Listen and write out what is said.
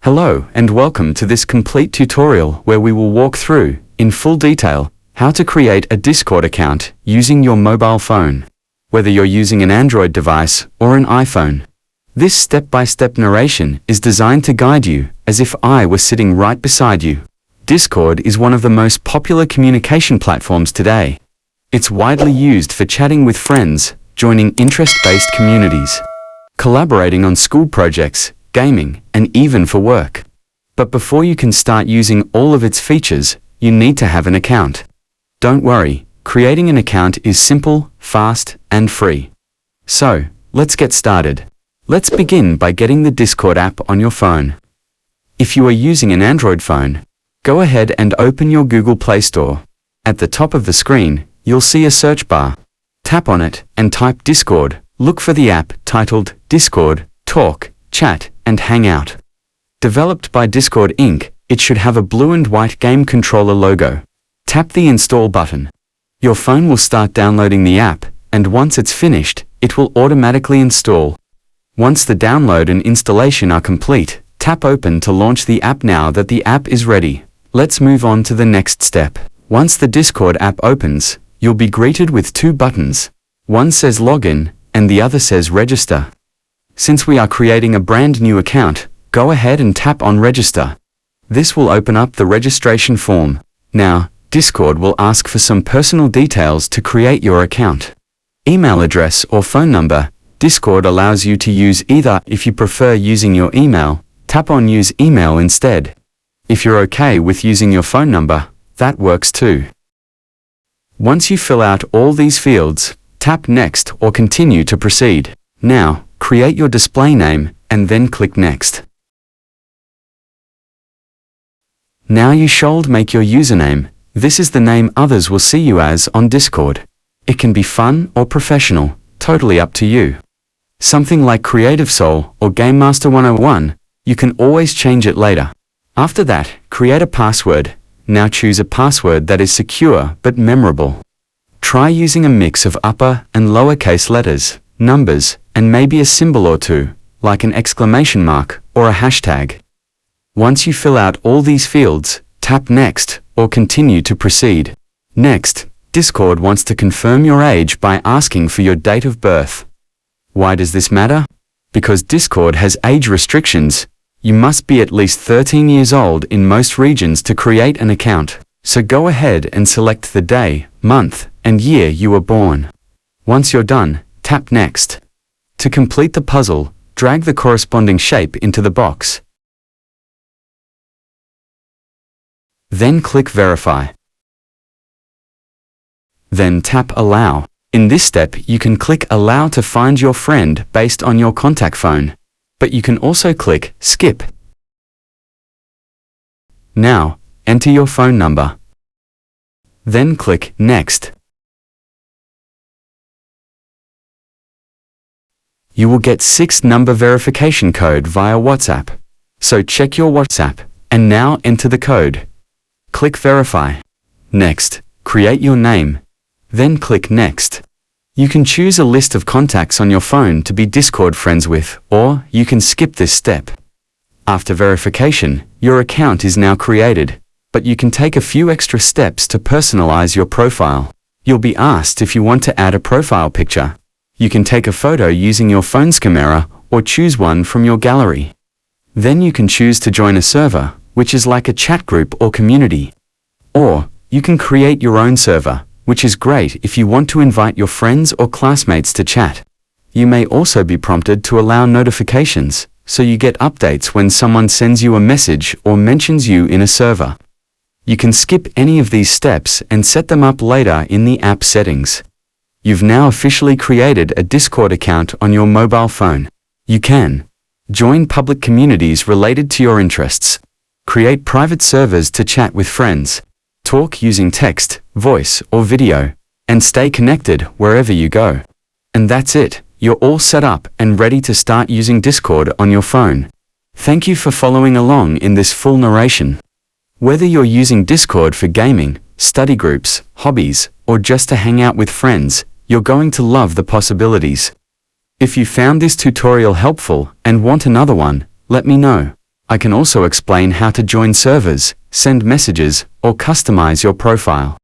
Hello and welcome to this complete tutorial where we will walk through, in full detail, how to create a Discord account using your mobile phone, whether you're using an Android device or an iPhone. This step-by-step narration is designed to guide you as if I were sitting right beside you. Discord is one of the most popular communication platforms today. It's widely used for chatting with friends, joining interest-based communities, collaborating on school projects, gaming, and even for work. But before you can start using all of its features, you need to have an account. Don't worry, creating an account is simple, fast, and free. So, let's get started. Let's begin by getting the Discord app on your phone. If you are using an Android phone, go ahead and open your Google Play Store. At the top of the screen, you'll see a search bar. Tap on it and type Discord. Look for the app titled Discord, Talk, Chat, and Hangout. Developed by Discord Inc., it should have a blue and white game controller logo. Tap the Install button. Your phone will start downloading the app, and once it's finished, it will automatically install. Once the download and installation are complete, tap Open to launch the app. Now that the app is ready, let's move on to the next step. Once the Discord app opens, you'll be greeted with two buttons. One says Login, and the other says Register. Since we are creating a brand new account, go ahead and tap on Register. This will open up the registration form. Now, Discord will ask for some personal details to create your account. Email address or phone number. Discord allows you to use either. If you prefer using your email, tap on Use Email instead. If you're okay with using your phone number, that works too. Once you fill out all these fields, tap Next or Continue to proceed. Now, create your display name, and then click Next. Now you should make your username. This is the name others will see you as on Discord. It can be fun or professional, totally up to you. Something like Creative Soul or Game Master 101, you can always change it later. After that, create a password. Now choose a password that is secure but memorable. Try using a mix of upper and lowercase letters, numbers, and maybe a symbol or two, like an exclamation mark or a hashtag. Once you fill out all these fields, tap Next or Continue to proceed. Next, Discord wants to confirm your age by asking for your date of birth. Why does this matter? Because Discord has age restrictions. You must be at least 13 years old in most regions to create an account. So go ahead and select the day, month, and year you were born. Once you're done, tap Next. To complete the puzzle, drag the corresponding shape into the box. Then click Verify. Then tap Allow. In this step, you can click Allow to find your friend based on your contact phone. But you can also click Skip. Now, enter your phone number. Then click Next. You will get 6-number verification code via WhatsApp. So check your WhatsApp, and now enter the code. Click Verify. Next, create your name. Then click Next. You can choose a list of contacts on your phone to be Discord friends with, or you can skip this step. After verification, your account is now created, but you can take a few extra steps to personalize your profile. You'll be asked if you want to add a profile picture. You can take a photo using your phone's camera or choose one from your gallery. Then you can choose to join a server, which is like a chat group or community. Or, you can create your own server, which is great if you want to invite your friends or classmates to chat. You may also be prompted to allow notifications, so you get updates when someone sends you a message or mentions you in a server. You can skip any of these steps and set them up later in the app settings. You've now officially created a Discord account on your mobile phone. You can join public communities related to your interests, create private servers to chat with friends, talk using text, voice, or video, and stay connected wherever you go. And that's it, you're all set up and ready to start using Discord on your phone. Thank you for following along in this full narration. Whether you're using Discord for gaming, study groups, hobbies, or just to hang out with friends, you're going to love the possibilities. If you found this tutorial helpful and want another one, let me know. I can also explain how to join servers, send messages, or customize your profile.